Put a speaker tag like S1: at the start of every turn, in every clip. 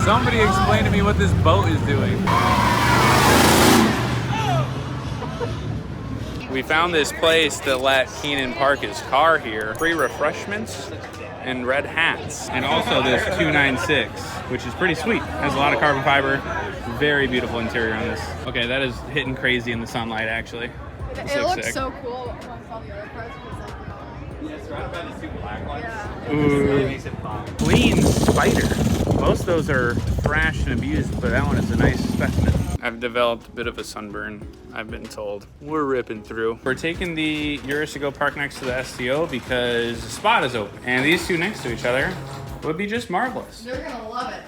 S1: Somebody explain to me what this boat is doing. We found this place that let Keenan park his car here. Free refreshments and red hats. And also this 296, which is pretty sweet. Has a lot of carbon fiber. Very beautiful interior on this. Okay, that is hitting crazy in the sunlight, actually.
S2: It looks so cool amongst all the other cars.
S3: Yeah, surrounded by these two black ones.
S2: Yeah.
S1: Ooh.
S3: Makes it fun.
S1: Clean spider. Most of those are thrashed and abused, but that one is a nice specimen. I've developed a bit of a sunburn, I've been told. We're ripping through. We're taking the Urus to go park next to the STO because the spot is open. And these two next to each other would be just marvelous.
S2: They're gonna love it.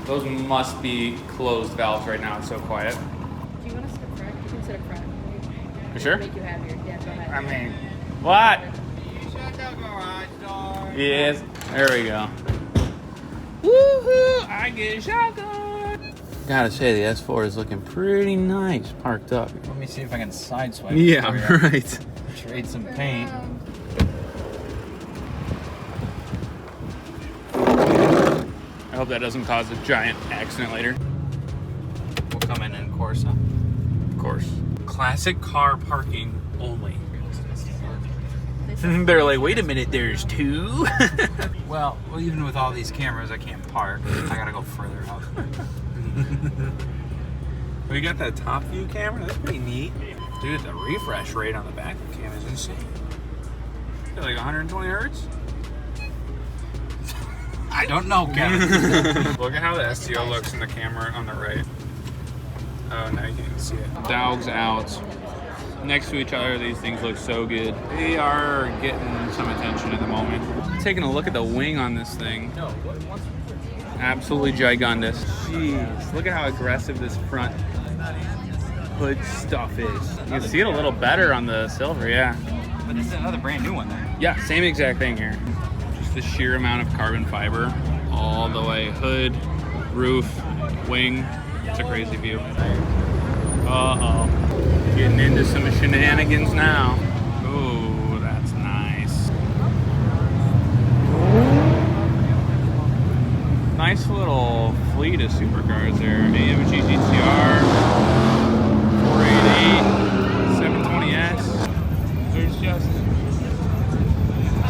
S1: Those must be closed valves right now, it's so quiet.
S2: Do you want us to front? You can sit up front.
S1: For sure?
S2: Make you happier. Yeah, go ahead.
S1: I mean, what? Yes, there we go. Woohoo! I get a shotgun. Gotta say, the S4 is looking pretty nice parked up.
S3: Let me see if I can sideswipe.
S1: Yeah, right.
S3: Trade some paint.
S1: I hope that doesn't cause a giant accident later.
S3: We'll come in Corsa.
S1: Of course. Classic car parking only. They're like, wait a minute, there's two?
S3: Well, even with all these cameras, I can't park. I gotta go further out.
S1: We got that top view camera. That's pretty neat. Dude, the refresh rate on the back of the camera is insane. Got like 120 hertz?
S3: I don't know, Kevin.
S1: Look at how the STO looks in the camera on the right. Oh, now you can't see it. Dogs out. Next to each other, these things look so good. They are getting some attention at the moment. Taking a look at the wing on this thing. Absolutely gigundous. Jeez, look at how aggressive this front hood stuff is. You can see it a little better on the silver, yeah.
S3: But this is another brand new one then.
S1: Yeah, same exact thing here. Just the sheer amount of carbon fiber all the way. Hood, roof, wing. It's a crazy view. Uh-oh. Getting into some shenanigans now. Ooh, that's nice. Nice little fleet of supercars there. AMG GTR, 488, 720S. There's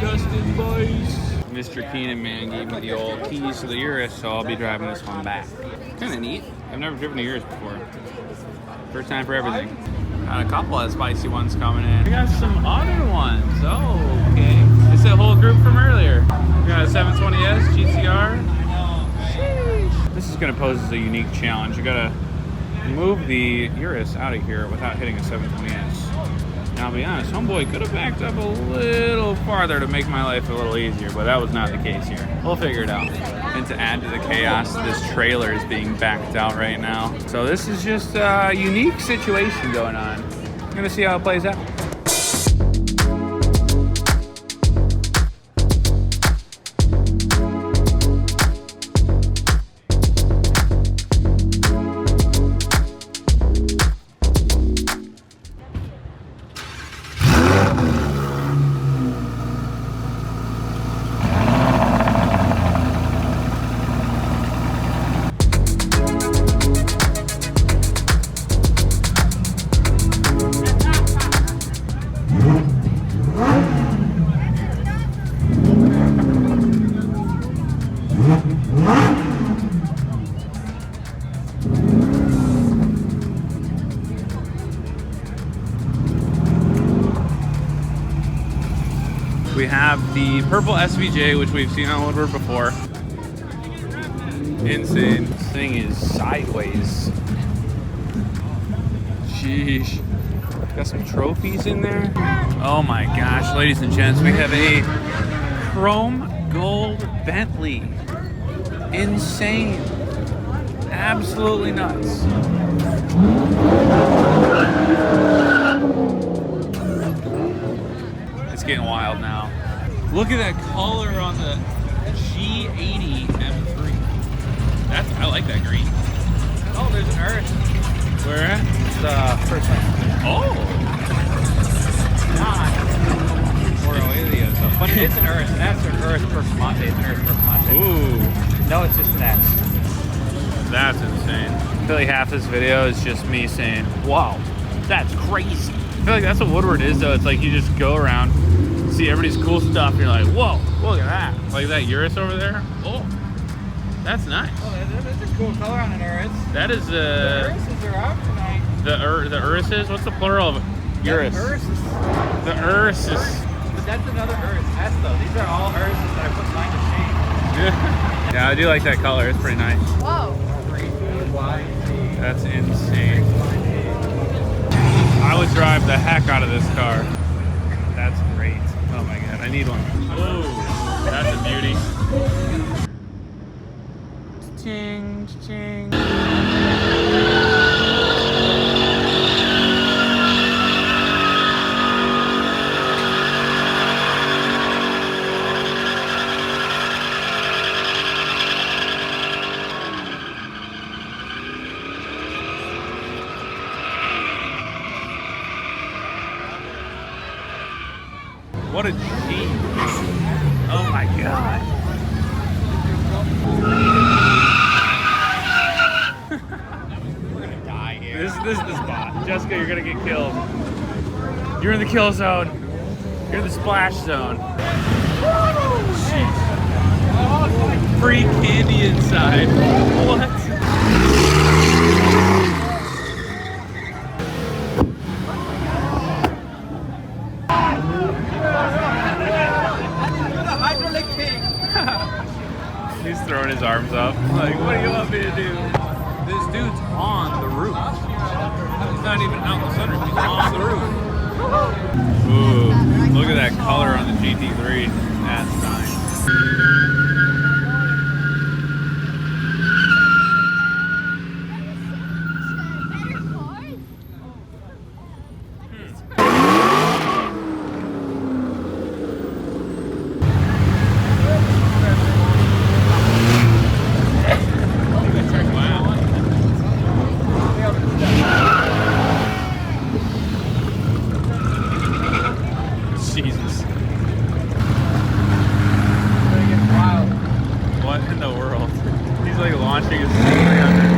S1: Justin boys. Mr. Keenan, man, gave me the old keys to the Urus, so I'll be driving this one back. Kind of neat. I've never driven a Urus before. First time for everything. Got a couple of spicy ones coming in. We got some other ones. Oh, okay. It's that whole group from earlier. We got a 720S GTR. Sheesh. This is going to pose as a unique challenge. You got to move the Urus out of here without hitting a 720S. Now, I'll be honest, homeboy could have backed up a little farther to make my life a little easier, but that was not the case here. We'll figure it out. And to add to the chaos, this trailer is being backed out right now. So this is just a unique situation going on. I'm gonna see how it plays out. We have the purple SVJ, which we've seen on Woodward before. Insane. This thing is sideways. Sheesh. Got some trophies in there. Oh my gosh, ladies and gents, we have a chrome gold Bentley. Insane. Absolutely nuts. It's getting wild now. Look at that color on the G80 M3. I like that green. Oh, there's an Earth. Where at?
S3: It's the first one.
S1: Oh! God. Or Aurelia.
S3: though. But it is an Urus. That's an Urus Performante. It's an Urus Performante.
S1: Ooh,
S3: No, it's just an X.
S1: that's insane. I feel like half this video is just me saying, wow, that's crazy. I feel like that's what Woodward is, though. It's like you just go around, see everybody's cool stuff, and you're like, whoa, look at that. Like that Urus over there. Oh, that's nice.
S3: Oh, that's a cool color on an Urus.
S1: That is
S3: The Uruses are out tonight.
S1: the Uruses. What's the plural of Urus?
S3: Uruses.
S1: The Uruses.
S3: But that's another Urus S though. These are all Uruses that I put mine to shame.
S1: Yeah, I do like that color. It's pretty nice.
S2: Whoa.
S1: That's insane. I would drive the heck out of this car. That's great. Oh my god, I need one. Oh, that's a beauty. Ching, ching. What a G. Oh my god.
S3: We're gonna die here.
S1: This is the spot. Jessica, you're gonna get killed. You're in the kill zone. You're in the splash zone. Jeez. Free candy inside. What? He's throwing his arms up. Like, what do you want me to do? This dude's on the roof. He's not even out in the center. He's on the roof. Ooh, look at that color on the GT3. That's nice. Jesus. What in the world? He's like launching his 300.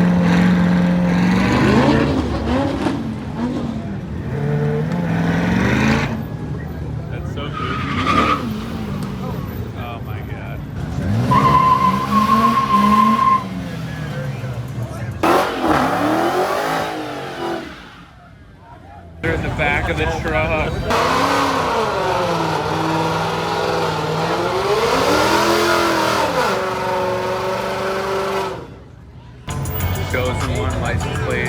S1: That's so good. Oh my god. They're in the back of the truck. Chosen one license plate.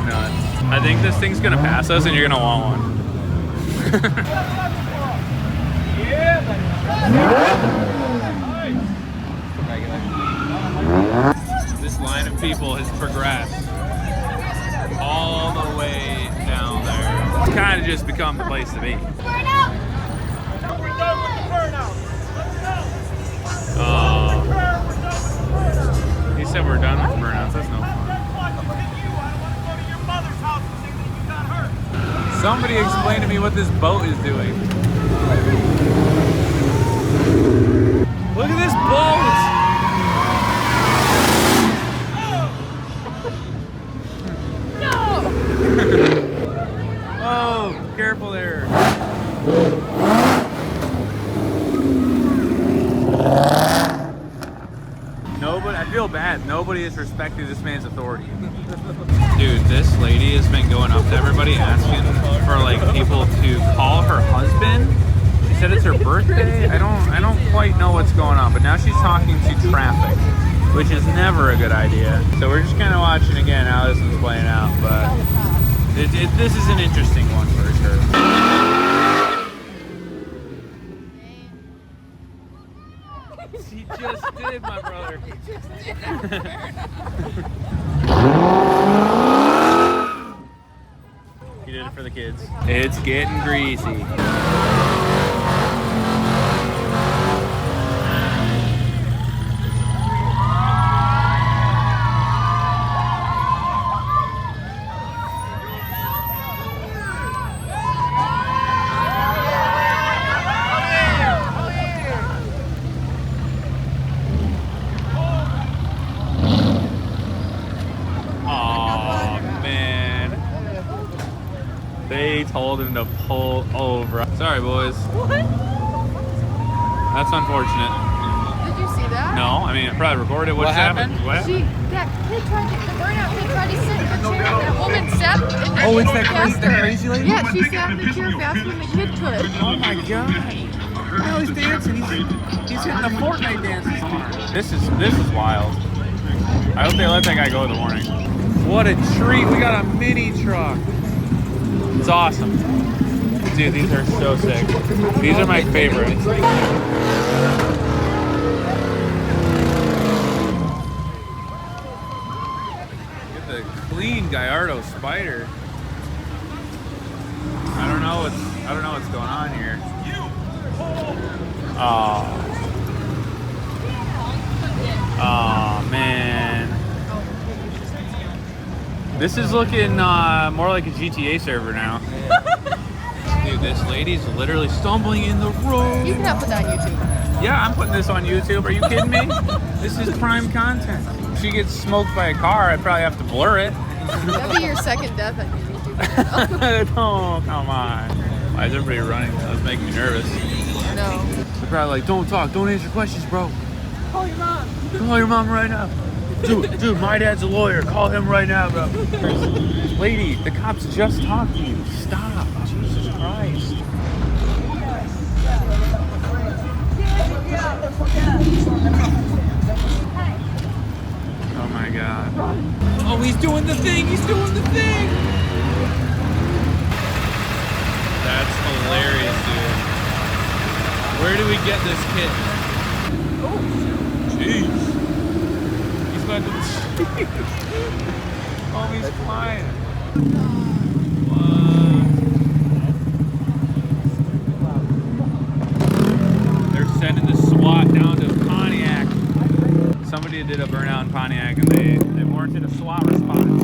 S1: Nuts. I think this thing's gonna pass us and you're gonna want one. This line of people has progressed all the way down there. It's kind of just become the place to be. He said we're done with burnouts. That's no fun. Somebody explain to me what this boat is doing. Look at this boat! Oh, careful there. Nobody, I feel bad. Nobody is respecting this man's authority. Dude, this lady has been going up to everybody asking for like people to call her husband. She said it's her birthday. I don't quite know what's going on, but now she's talking to traffic, which is never a good idea. So we're just kind of watching again how this is playing out, but this is an interesting one for sure. He just did, my brother. He did it for the kids. It's getting greasy. told him to pull over. Sorry, boys.
S2: What?
S1: That's unfortunate.
S2: Did you see that?
S1: No, I mean, I probably recorded what happened. What happened?
S2: That kid tried to, the burnout kid tried to sit in the chair. That woman sat in the
S3: Oh, it's that
S2: faster.
S3: crazy lady?
S2: Yeah, she sat in the chair faster than the kid could.
S1: Oh my god.
S3: Now he's dancing. He's hitting the Fortnite dances.
S1: This is wild. I hope they let that guy go in the morning. What a treat. We got a mini truck. It's awesome. Dude, these are so sick. These are my favorites. Look at the clean Gallardo Spider. I don't know what's going on here. Oh man. This is looking more like a GTA server now. Dude, this lady's literally stumbling in the road.
S2: You can have put that on YouTube.
S1: Yeah, I'm putting this on YouTube. Are you kidding me? This is prime content. If she gets smoked by a car, I'd probably have to blur it.
S2: That'd be your second death on your YouTube.
S1: Oh, come on. Why is everybody running? That's making me nervous.
S2: No.
S1: They're probably like, don't talk, don't answer questions, bro. Call your mom. Call your mom right now. Dude, my dad's a lawyer. Call him right now, bro. Lady, the cops just talked to you. Stop. Jesus Christ. Oh my God. Oh, he's doing the thing. He's doing the thing. That's hilarious, dude. Where do we get this kid? Oh, jeez. He's about to. Oh, he's flying. They're sending the SWAT down to Pontiac. Somebody did a burnout in Pontiac and they warranted a SWAT response.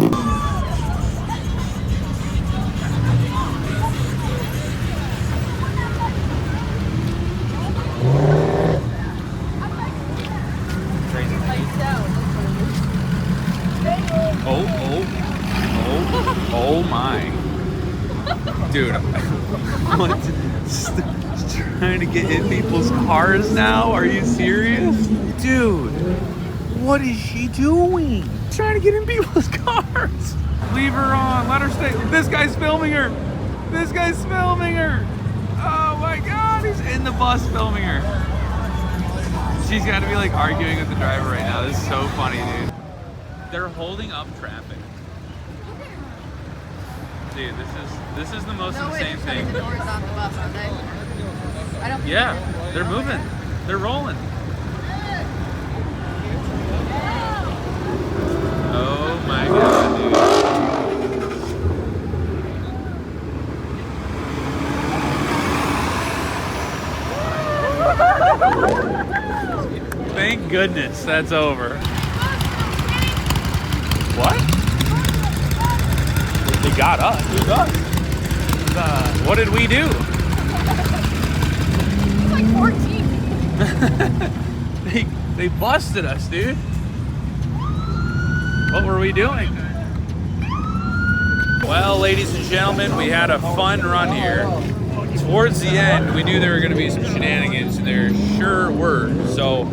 S1: Oh my. Dude, what? Trying to get in people's cars now? Are you serious? Dude, what is she doing? Trying to get in people's cars. Leave her on, let her stay. This guy's filming her. This guy's filming her. Oh my God, he's in the bus filming her. She's got to be like arguing with the driver right now. This is so funny, dude. They're holding up traffic. Dude, this is the most insane thing.
S2: The doors on the bus, aren't they? I don't.
S1: Yeah, they're moving. They're rolling. Oh my God, dude. Thank goodness that's over. What? They got us. Who's us? What did we do?
S2: It's like 14.
S1: They busted us, dude. What were we doing? Well, ladies and gentlemen, we had a fun run here. Towards the end, we knew there were going to be some shenanigans, and there sure were. So,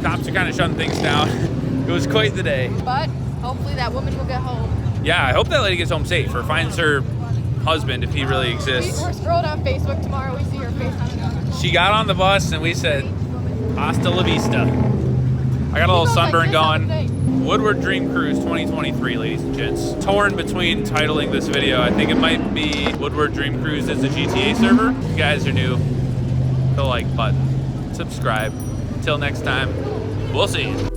S1: cops are kind of shutting things down. It was quite the day.
S2: But hopefully that woman will get home.
S1: Yeah, I hope that lady gets home safe or finds her husband if he really exists.
S2: We're scrolling on Facebook tomorrow. We see her face.
S1: She got on the bus and we said, hasta la vista. I got a little sunburn going. Woodward Dream Cruise 2023, ladies and gents. Torn between titling this video. I think it might be Woodward Dream Cruise as a GTA server. If you guys are new, hit the like button, subscribe. Until next time, we'll see you.